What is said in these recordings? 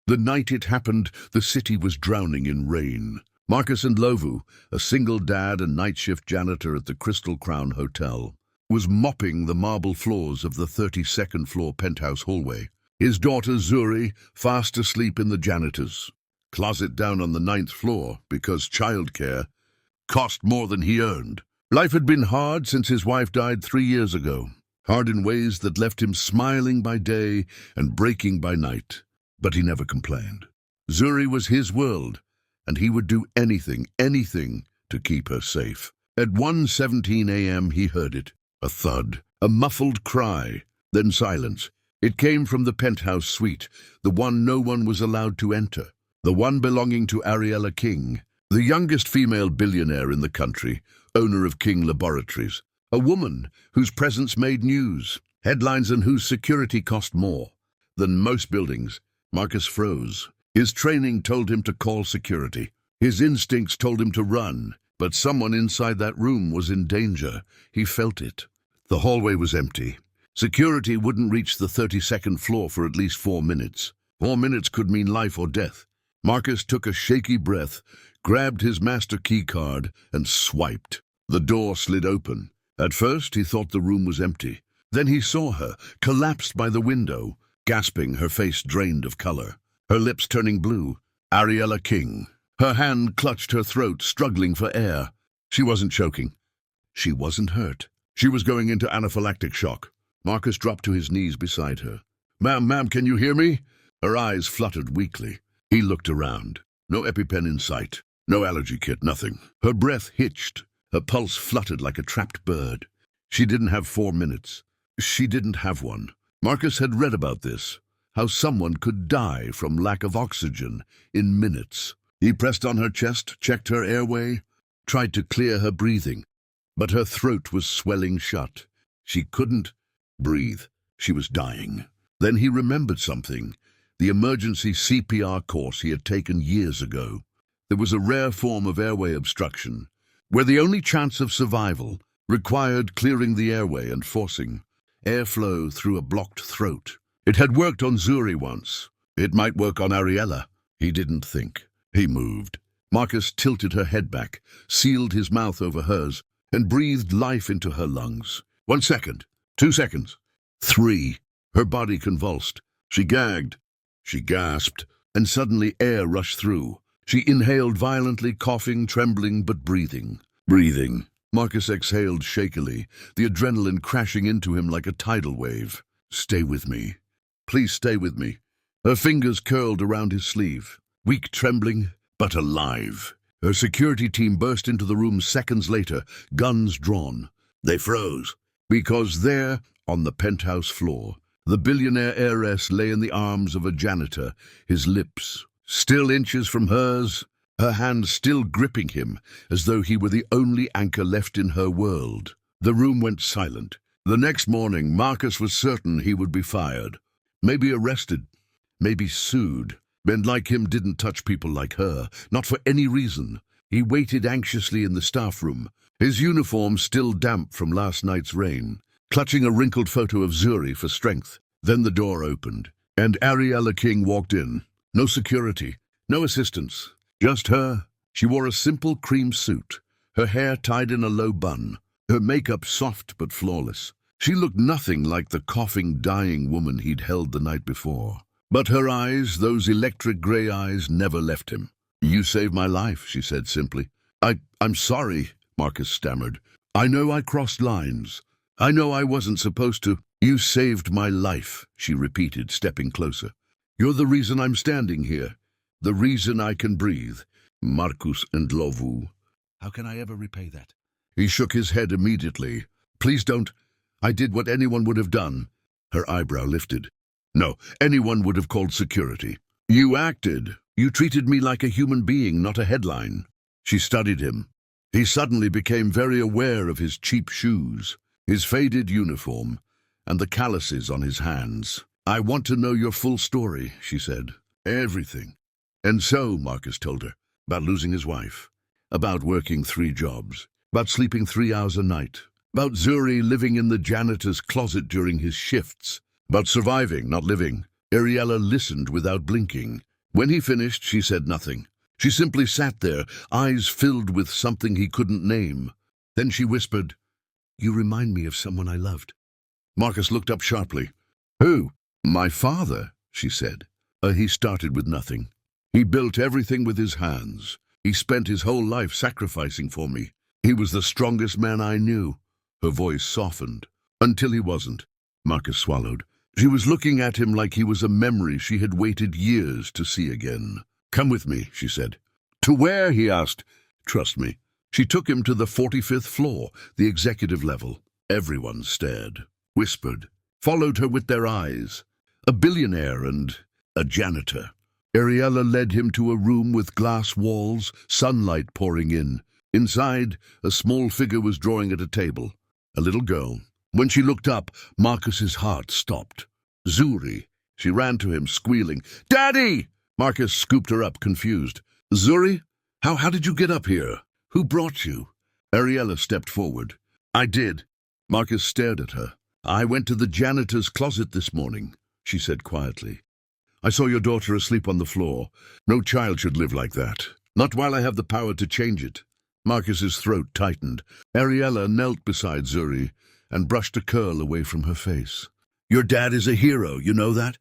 The night it happened, the city was drowning in rain. Marcus Ndlovu, a single dad and night shift janitor at the Crystal Crown Hotel, was mopping the marble floors of the 32nd floor penthouse hallway. His daughter Zuri, fast asleep in the janitor's closet down on the 9th floor because childcare cost more than he earned. Life had been hard since his wife died 3 years ago, hard in ways that left him smiling by day and breaking by night. But he never complained. Zuri was his world, and he would do anything to keep her safe. At 1:17 a.m. he heard it, a thud, a muffled cry, then silence. It came from the penthouse suite, the one no one was allowed to enter, the one belonging to Ariella King, the youngest female billionaire in the country, owner of King Laboratories, a woman whose presence made news, headlines, and whose security cost more than most buildings. Marcus froze. His training told him to call security. His instincts told him to run, but someone inside that room was in danger. He felt it. The hallway was empty. Security wouldn't reach the 32nd floor for at least 4 minutes. 4 minutes could mean life or death. Marcus took a shaky breath, grabbed his master key card, and swiped. The door slid open. At first, he thought the room was empty. Then he saw her, collapsed by the window, gasping, her face drained of color, her lips turning blue. Ariella King. Her hand clutched her throat, struggling for air. She wasn't choking. She wasn't hurt. She was going into anaphylactic shock. Marcus dropped to his knees beside her. Ma'am, can you hear me?" Her eyes fluttered weakly. He looked around. No EpiPen in sight. No allergy kit, nothing. Her breath hitched. Her pulse fluttered like a trapped bird. She didn't have 4 minutes. She didn't have one. Marcus had read about this, how someone could die from lack of oxygen in minutes. He pressed on her chest, checked her airway, tried to clear her breathing, but her throat was swelling shut. She couldn't breathe. She was dying. Then he remembered something, the emergency CPR course he had taken years ago. There was a rare form of airway obstruction, where the only chance of survival required clearing the airway and forcing airflow through a blocked throat. It had worked on Zuri once. It might work on Ariella. He didn't think. He moved. Marcus tilted her head back, sealed his mouth over hers, and breathed life into her lungs. 1 second. 2 seconds. 3. Her body convulsed. She gagged. She gasped, and suddenly air rushed through. She inhaled violently, coughing, trembling, but breathing. Breathing. Marcus exhaled shakily, the adrenaline crashing into him like a tidal wave. "Stay with me. Please stay with me." Her fingers curled around his sleeve. Weak, trembling, but alive. Her security team burst into the room seconds later, guns drawn. They froze, because there, on the penthouse floor, the billionaire heiress lay in the arms of a janitor, his lips still inches from hers, her hand still gripping him, as though he were the only anchor left in her world. The room went silent. The next morning, Marcus was certain he would be fired. Maybe arrested, maybe sued. Men like him didn't touch people like her, not for any reason. He waited anxiously in the staff room, his uniform still damp from last night's rain, clutching a wrinkled photo of Zuri for strength. Then the door opened, and Ariella King walked in. No security, no assistance, just her. She wore a simple cream suit, her hair tied in a low bun, her makeup soft but flawless. She looked nothing like the coughing, dying woman he'd held the night before. But her eyes, those electric gray eyes, never left him. "You saved my life," she said simply. I'm sorry," Marcus stammered. "I know I crossed lines. I know I wasn't supposed to." "You saved my life," she repeated, stepping closer. "You're the reason I'm standing here, the reason I can breathe. Marcus Ndlovu. How can I ever repay that?" He shook his head immediately. "Please don't. I did what anyone would have done." Her eyebrow lifted. "No, anyone would have called security. You acted. You treated me like a human being, not a headline." She studied him. He suddenly became very aware of his cheap shoes, his faded uniform, and the calluses on his hands. "I want to know your full story," she said. "Everything." And so, Marcus told her, about losing his wife, about working 3 jobs, about sleeping 3 hours a night, about Zuri living in the janitor's closet during his shifts, about surviving, not living. Ariella listened without blinking. When he finished, she said nothing. She simply sat there, eyes filled with something he couldn't name. Then she whispered, "You remind me of someone I loved." Marcus looked up sharply. "Who?" "My father," she said. He started with nothing. He built everything with his hands. He spent his whole life sacrificing for me. He was the strongest man I knew." Her voice softened. "Until he wasn't." Marcus swallowed. She was looking at him like he was a memory she had waited years to see again. "Come with me," she said. "To where?" he asked. "Trust me." She took him to the 45th floor, the executive level. Everyone stared, whispered, followed her with their eyes. A billionaire and a janitor. Ariella led him to a room with glass walls, sunlight pouring in. Inside, a small figure was drawing at a table. A little girl. When she looked up, Marcus's heart stopped. Zuri. She ran to him, squealing, "Daddy!" Marcus scooped her up, confused. "Zuri? How did you get up here? Who brought you?" Ariella stepped forward. "I did." Marcus stared at her. "I went to the janitor's closet this morning," she said quietly. "I saw your daughter asleep on the floor. No child should live like that. Not while I have the power to change it." Marcus's throat tightened. Ariella knelt beside Zuri and brushed a curl away from her face. "Your dad is a hero, you know that?"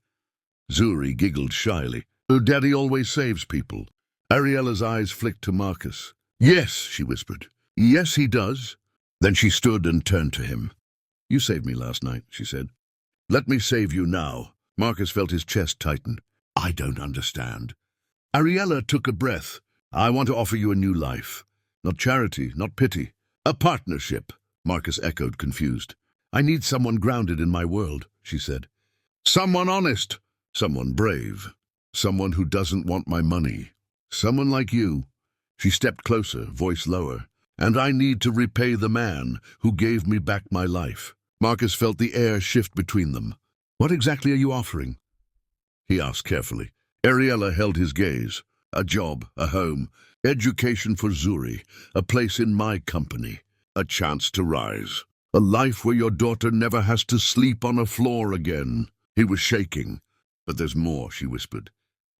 Zuri giggled shyly. "Daddy always saves people." Ariella's eyes flicked to Marcus. "Yes," she whispered. "Yes, he does." Then she stood and turned to him. "You saved me last night," she said. "Let me save you now." Marcus felt his chest tighten. "I don't understand." Ariella took a breath. "I want to offer you a new life. Not charity, not pity. A partnership." Marcus echoed, confused. "I need someone grounded in my world," she said. "Someone honest. Someone brave. Someone who doesn't want my money. Someone like you." She stepped closer, voice lower. "And I need to repay the man who gave me back my life." Marcus felt the air shift between them. "What exactly are you offering?" he asked carefully. Ariella held his gaze. "A job, a home, education for Zuri, a place in my company, a chance to rise, a life where your daughter never has to sleep on a floor again." He was shaking. "But there's more," she whispered.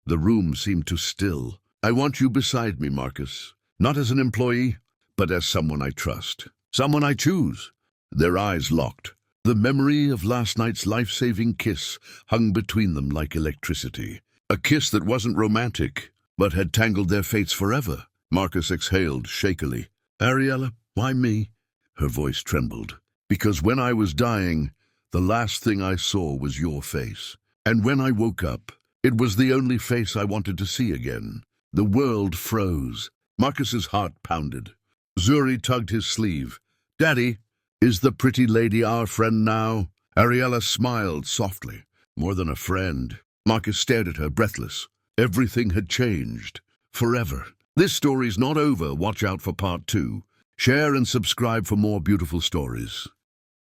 The room seemed to still. "I want you beside me, Marcus, not as an employee, but as someone I trust, someone I choose." Their eyes locked. The memory of last night's life-saving kiss hung between them like electricity. A kiss that wasn't romantic, but had tangled their fates forever. Marcus exhaled shakily. "Ariella, why me?" Her voice trembled. "Because when I was dying, the last thing I saw was your face. And when I woke up, it was the only face I wanted to see again." The world froze. Marcus's heart pounded. Zuri tugged his sleeve. "Daddy, is the pretty lady our friend now?" Ariella smiled softly. "More than a friend." Marcus stared at her, breathless. Everything had changed. Forever. This story's not over. Watch out for part 2. Share and subscribe for more beautiful stories.